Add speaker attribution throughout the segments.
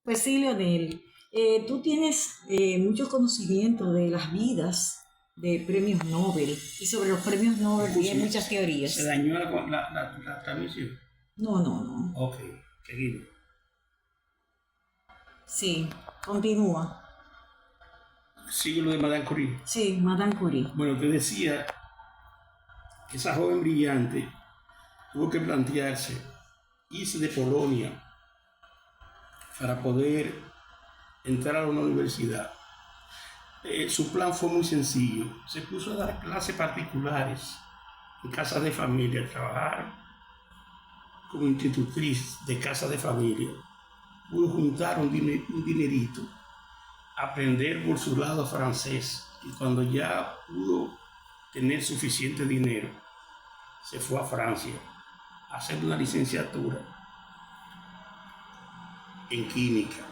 Speaker 1: Pues sí, Leonel, tú tienes mucho conocimiento de las vidas de premios Nobel y sobre los premios Nobel hay muchas teorías.
Speaker 2: ¿Se dañó la transmisión?
Speaker 1: No.
Speaker 2: Ok, seguimos.
Speaker 1: Sí, continúa.
Speaker 2: Sigue lo de Madame Curie.
Speaker 1: Sí, Madame Curie.
Speaker 2: Bueno, te decía que esa joven brillante tuvo que plantearse irse de Polonia para poder entrar a una universidad. Su plan fue muy sencillo. Se puso a dar clases particulares en casas de familia, a trabajar como institutriz de casas de familia. Pudo juntar un dinerito, aprender por su lado francés, y cuando ya pudo tener suficiente dinero, se fue a Francia a hacer una licenciatura en química,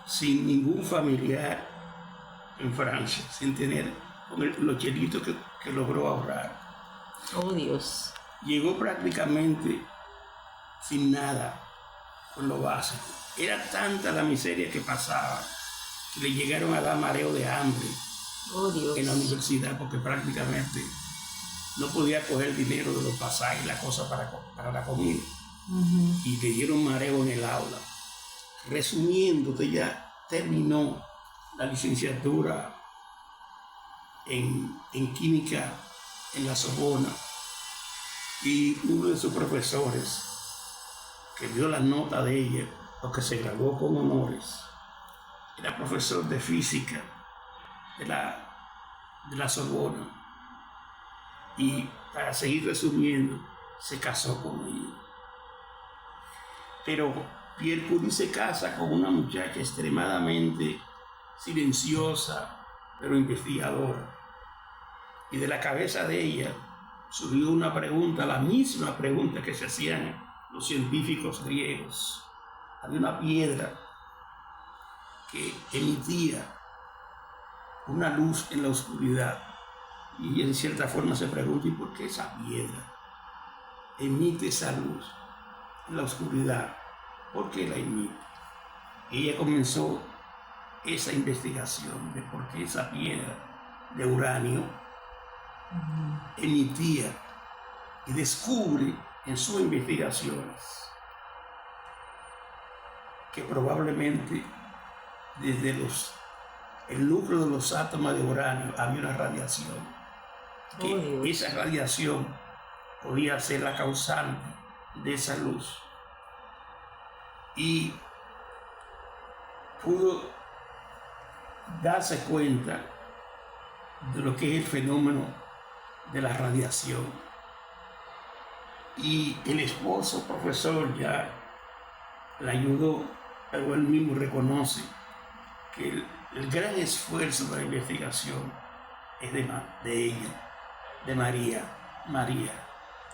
Speaker 2: sin ningún familiar en Francia, sin tener los chelitos que logró ahorrar.
Speaker 1: Oh, Dios.
Speaker 2: Llegó prácticamente sin nada, con lo básico. Era tanta la miseria que pasaba que le llegaron a dar mareo de hambre en la universidad, porque prácticamente no podía coger dinero de los pasajes y la cosa para la comida. Y le dieron mareo en el aula. Resumiendo, ya terminó la licenciatura en química en la Sorbona, y uno de sus profesores que vio la nota de ella, porque se graduó con honores, era profesor de física de la Sorbona, y para seguir resumiendo, se casó con ella. Pero Pierre Curie se casa con una muchacha extremadamente silenciosa, pero investigadora. Y de la cabeza de ella surgió una pregunta, la misma pregunta que se hacían los científicos griegos. Había una piedra que emitía una luz en la oscuridad. Y ella en cierta forma se pregunta, ¿y por qué esa piedra emite esa luz en la oscuridad? ¿Por qué la emite? Y ella comenzó esa investigación de por qué esa piedra de uranio emitía, y descubre en sus investigaciones que probablemente desde el núcleo de los átomos de uranio había una radiación, que esa radiación podía ser la causante de esa luz, y pudo darse cuenta de lo que es el fenómeno de la radiación. Y el esposo profesor ya la ayudó, pero él mismo reconoce que el gran esfuerzo de la investigación es de ella, de María.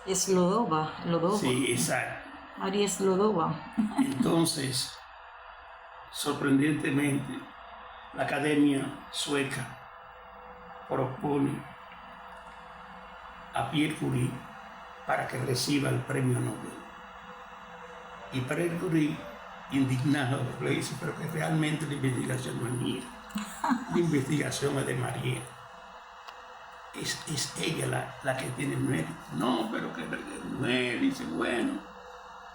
Speaker 1: Slodova.
Speaker 2: Sí, exacto.
Speaker 1: María Slodova.
Speaker 2: Entonces, sorprendentemente, la Academia Sueca propone a Pierre Curie para que reciba el premio Nobel. Y Pierre Curie, indignado, le dice, pero que realmente la investigación no es mía, la investigación es de María. Es ella la que tiene el mérito. No, pero que Nobel, dice, bueno,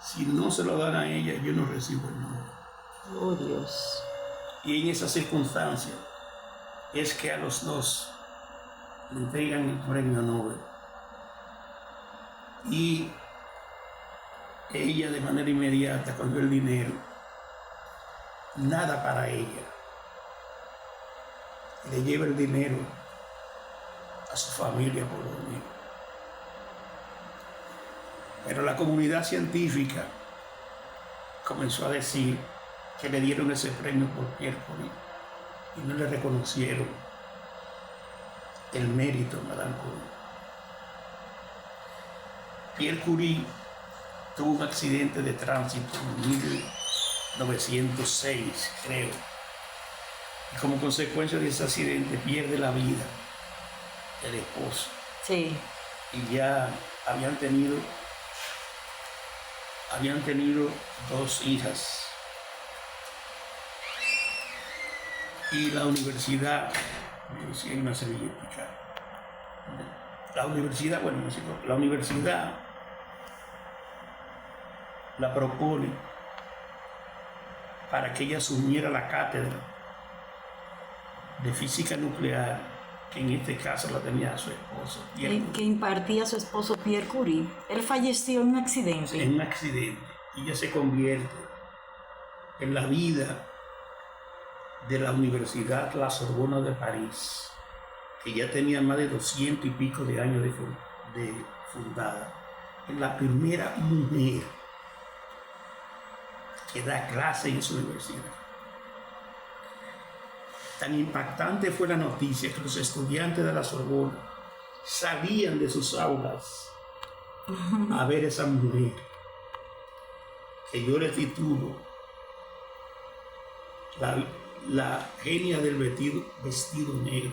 Speaker 2: si no se lo dan a ella, yo no recibo el Nobel.
Speaker 1: Oh, Dios.
Speaker 2: Y en esa circunstancia es que a los dos le entregan el premio Nobel. Y ella de manera inmediata cogió el dinero, nada para ella, le lleva el dinero a su familia por dormir. Pero la comunidad científica comenzó a decir que le dieron ese premio por Pierre Curie y no le reconocieron el mérito a Madame Curie. Pierre Curie tuvo un accidente de tránsito en 1906, creo. Y como consecuencia de ese accidente pierde la vida el esposo.
Speaker 1: Sí.
Speaker 2: Y ya habían tenido 2 hijas. Y la universidad, si hay una servillética, la universidad, bueno, la universidad la propone para que ella asumiera la cátedra de física nuclear, que en este caso la tenía su esposo,
Speaker 1: que impartía su esposo Pierre Curie. Él falleció en un accidente.
Speaker 2: En un accidente. Y ella se convierte en la vida de la Universidad La Sorbona de París, que ya tenía más de 200 y pico de años de fundada. Es la primera mujer que da clase en su universidad. Tan impactante fue la noticia que los estudiantes de la Sorbona salían de sus aulas a ver a esa mujer, que yo le titulo la genia del vestido negro,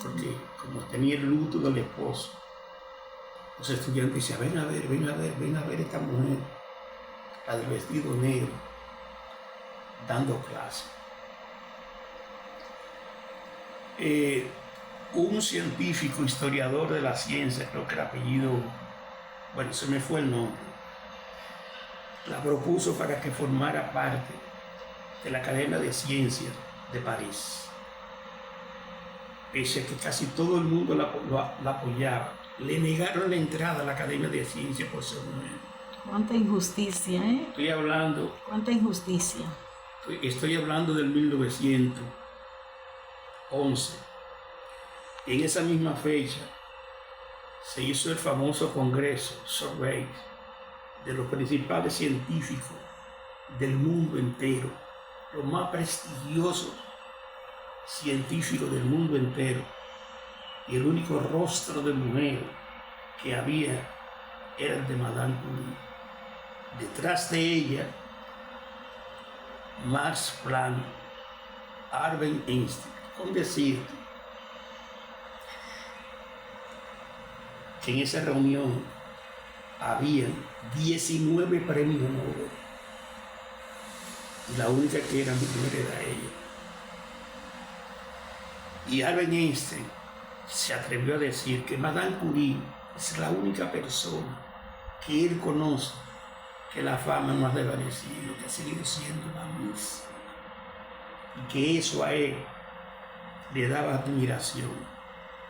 Speaker 2: porque como tenía el luto del esposo, los estudiantes decían: ven a ver esta mujer, la del vestido negro, dando clase. Un científico, historiador de la ciencia, creo que el apellido, bueno, se me fue el nombre, la propuso para que formara parte de la Academia de Ciencias de París. Pese a que casi todo el mundo la apoyaba, le negaron la entrada a la Academia de Ciencias por ser mujer.
Speaker 1: Cuánta injusticia, ¿eh? Cuánta injusticia.
Speaker 2: Estoy hablando del 1911. En esa misma fecha se hizo el famoso Congreso Survey de los principales científicos del mundo entero, los más prestigiosos científicos del mundo entero, y el único rostro de mujer que había era el de Madame Curie. Detrás de ella, Max Planck, Albert Einstein. Con decir que en esa reunión habían 19 premios Nobel y la única que era mujer era ella. Y Albert Einstein se atrevió a decir que Madame Curie es la única persona que él conoce que la fama no ha desvanecido, que ha seguido siendo la misma, y que eso a él le daba admiración.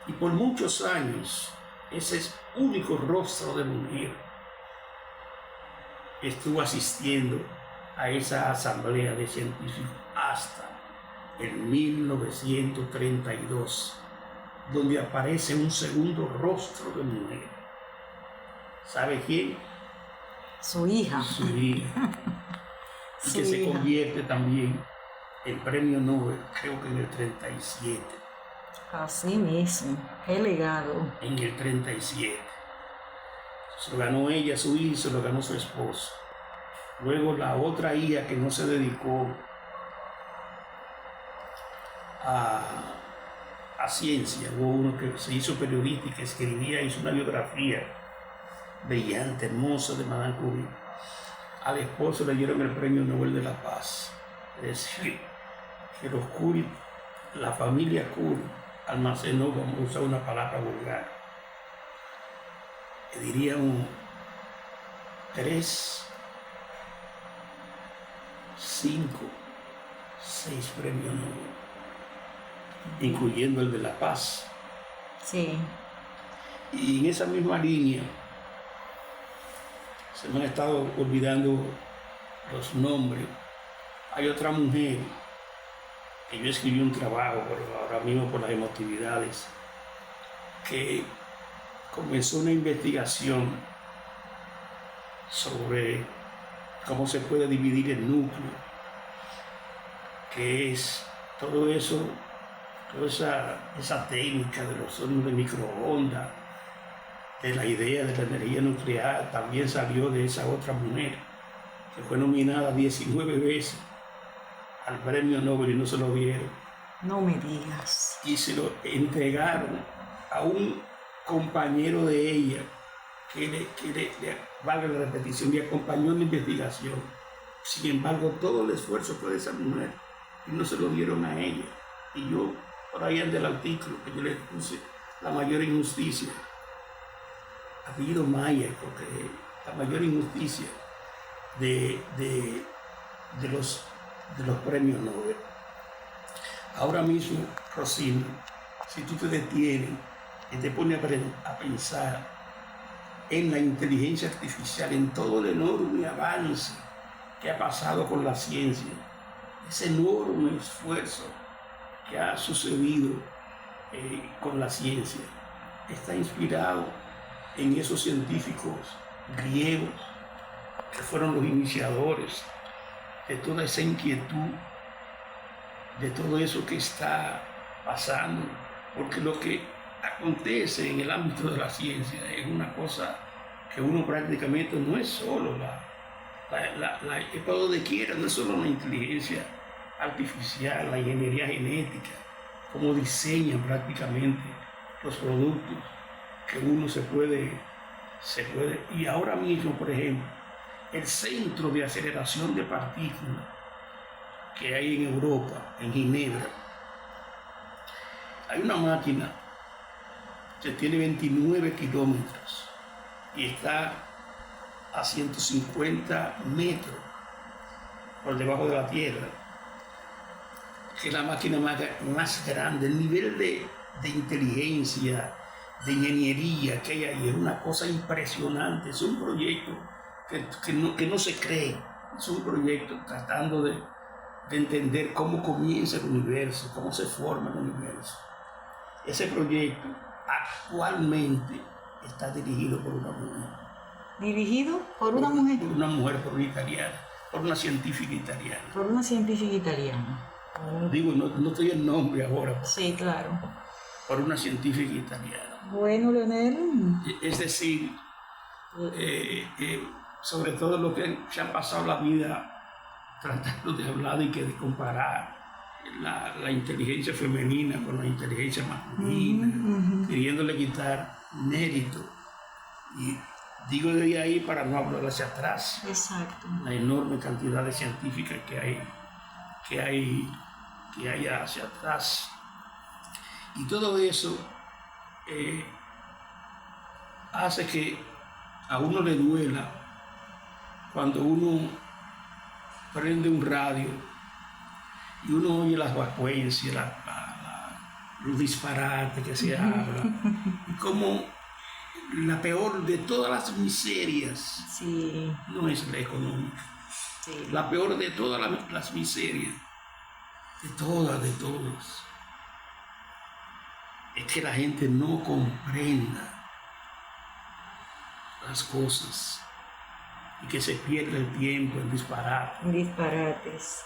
Speaker 2: Y por muchos años ese único rostro de mujer estuvo asistiendo a esa asamblea de científicos hasta el 1932, donde aparece un segundo rostro de mujer. ¿Sabe quién?
Speaker 1: Su hija.
Speaker 2: Su hija. Y que se convierte también en premio Nobel, creo que en el 37.
Speaker 1: Así mismo, qué legado.
Speaker 2: En el 37. Se lo ganó ella, su hija, se lo ganó su esposo. Luego la otra hija que no se dedicó a ciencia, hubo uno que se hizo periodista y que escribía, hizo una biografía brillante, hermosa de Madame Curie. Al esposo le dieron el premio Nobel de la Paz. Es decir, que los Curie, la familia Curie, almacenó, vamos a usar una palabra vulgar, que dirían 3, 5, 6 premios Nobel, incluyendo el de la Paz.
Speaker 1: Sí.
Speaker 2: Y en esa misma línea se me han estado olvidando los nombres. Hay otra mujer que yo escribí un trabajo, pero ahora mismo por las emotividades, que comenzó una investigación sobre cómo se puede dividir el núcleo, que es todo eso, toda esa técnica de los hornos de microondas, de la idea de la energía nuclear, también salió de esa otra mujer que fue nominada 19 veces al premio Nobel y no se lo dieron.
Speaker 1: No me digas.
Speaker 2: Y se lo entregaron a un compañero de ella que valga la repetición, le acompañó en la investigación. Sin embargo, todo el esfuerzo fue de esa mujer. y no se lo dieron a ella. Y yo, por ahí anda el artículo que yo le puse, la mayor injusticia. Ha habido Maya, porque la mayor injusticia de los premios Nobel. Ahora mismo, Rosina, si tú te detienes y te pones a pensar en la inteligencia artificial, en todo el enorme avance que ha pasado con la ciencia, ese enorme esfuerzo que ha sucedido con la ciencia, está inspirado en esos científicos griegos que fueron los iniciadores de toda esa inquietud, de todo eso que está pasando, porque lo que acontece en el ámbito de la ciencia es una cosa que uno prácticamente no es solo es para donde quiera, no es solo la inteligencia artificial, la ingeniería genética, cómo diseñan prácticamente los productos que uno se puede, y ahora mismo, por ejemplo, el centro de aceleración de partículas que hay en Europa, en Ginebra, hay una máquina que tiene 29 kilómetros y está a 150 metros por debajo de la tierra, que es la máquina más grande. El nivel de inteligencia, de ingeniería que hay ahí es una cosa impresionante. Es un proyecto que no se cree, es un proyecto tratando de entender cómo comienza el universo, cómo se forma el universo. Ese proyecto actualmente está dirigido por una mujer.
Speaker 1: ¿Dirigido por una mujer?
Speaker 2: Por una mujer, por una italiana, por una científica italiana.
Speaker 1: Por una científica italiana.
Speaker 2: Digo, no estoy el nombre ahora.
Speaker 1: Sí, claro.
Speaker 2: Por una científica italiana.
Speaker 1: Bueno, Leonel.
Speaker 2: Es decir, sobre todo los que se han pasado la vida tratando de hablar y de comparar la inteligencia femenina con la inteligencia masculina, queriéndole quitar mérito. Y digo de ahí para no hablar hacia atrás.
Speaker 1: Exacto.
Speaker 2: La enorme cantidad de científicas que hay hacia atrás. Y todo eso hace que a uno le duela cuando uno prende un radio y uno oye las vacuencias, los disparates que se habla, y como la peor de todas las miserias
Speaker 1: sí.
Speaker 2: no es la económica. Sí. La peor de todas las miserias, de todas, es que la gente no comprenda las cosas y que se pierde el tiempo en disparates.
Speaker 1: Disparates.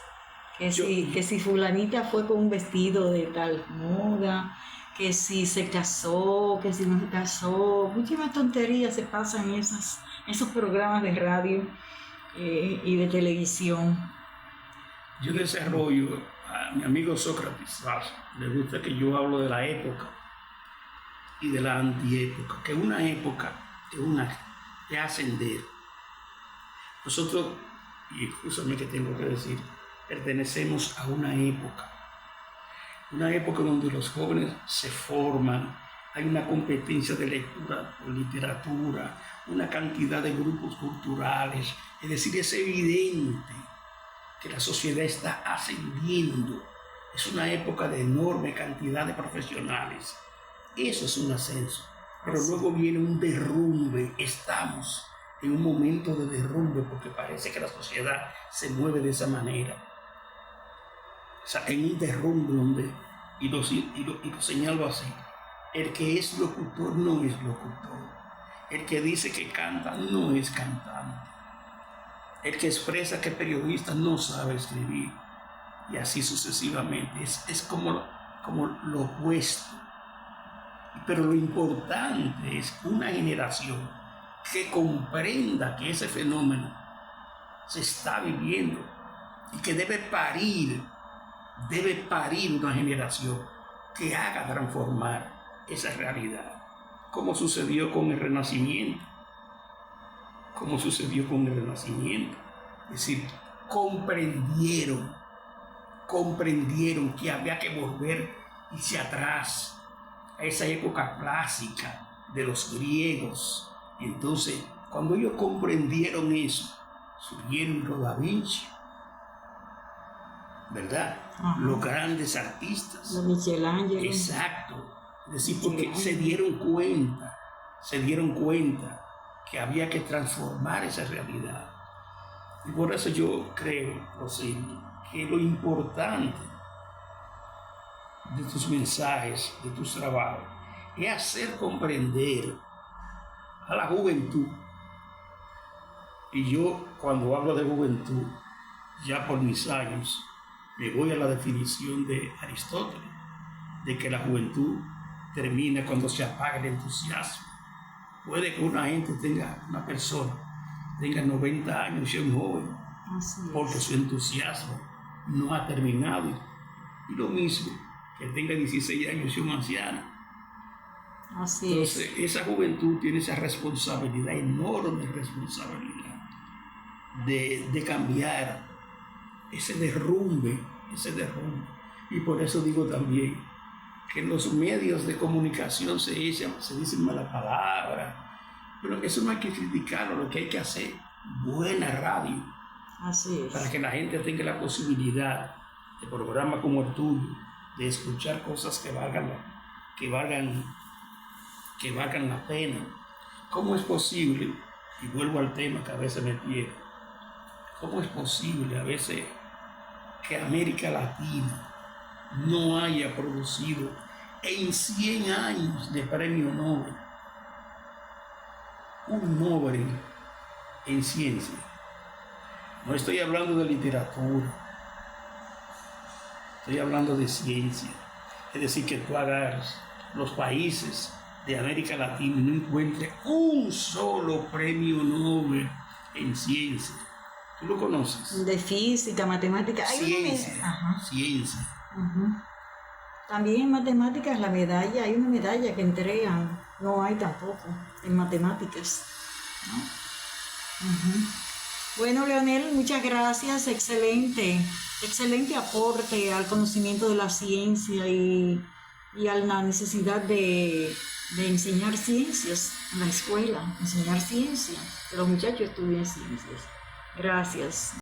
Speaker 1: Que si fulanita fue con un vestido de tal moda, que si se casó, que si no se casó, muchas tonterías se pasan en esos programas de radio y de televisión.
Speaker 2: Yo desarrollo, a mi amigo Sócrates, le gusta que yo hablo de la época y de la antiépoca, que una época es de ascender. Nosotros, y escúchame que tengo que decir, pertenecemos a una época donde los jóvenes se forman, hay una competencia de lectura, literatura, una cantidad de grupos culturales, es decir, es evidente que la sociedad está ascendiendo, es una época de enorme cantidad de profesionales, eso es un ascenso, pero luego viene un derrumbe, estamos en un momento de derrumbe porque parece que la sociedad se mueve de esa manera. O sea, en un derrumbe donde, y lo señalo así, el que es locutor no es locutor, el que dice que canta no es cantante, el que expresa que es periodista no sabe escribir, y así sucesivamente, es como lo opuesto. Pero lo importante es una generación que comprenda que ese fenómeno se está viviendo y que debe parir una generación que haga transformar esa realidad, como sucedió con el Renacimiento. Es decir, comprendieron comprendieron que había que volver hacia atrás, a esa época clásica de los griegos. Entonces, cuando ellos comprendieron eso, surgieron los Da Vinci, ¿verdad?
Speaker 1: Ajá.
Speaker 2: Los grandes artistas.
Speaker 1: Los Michelangelo.
Speaker 2: Exacto. Es decir, porque se dieron cuenta que había que transformar esa realidad. Y por eso yo creo, Rosy, que lo importante de tus mensajes, de tus trabajos, es hacer comprender a la juventud. Y yo, cuando hablo de juventud, ya por mis años, me voy a la definición de Aristóteles, de que la juventud termina cuando se apaga el entusiasmo. Puede que una persona tenga 90 años y sea un joven, porque su entusiasmo no ha terminado. Y lo mismo, que tenga 16 años y sea un anciano. Entonces, esa juventud tiene esa responsabilidad, enorme responsabilidad, de cambiar ese derrumbe. Y por eso digo también que en los medios de comunicación se dicen malas palabras, pero eso no hay que criticarlo, lo que hay que hacer, buena radio. Para que la gente tenga la posibilidad de programas como el tuyo, de escuchar cosas que valgan la pena. ¿Cómo es posible? Y vuelvo al tema que a veces me pierdo. ¿Cómo es posible a veces que América Latina no haya producido en 100 años de premio Nobel un Nobel en ciencia? No estoy hablando de literatura, estoy hablando de ciencia. Es decir, que tú agarras los países de América Latina y no encuentres un solo premio Nobel en ciencia. ¿Tú lo conoces?
Speaker 1: De física, matemática.
Speaker 2: Ciencia.
Speaker 1: También en matemáticas hay una medalla que entregan. No hay tampoco en matemáticas, ¿no? Bueno, Leonel, muchas gracias. Excelente aporte al conocimiento de la ciencia y a la necesidad de enseñar ciencias en la escuela, enseñar ciencia, que los muchachos estudien ciencias. Gracias.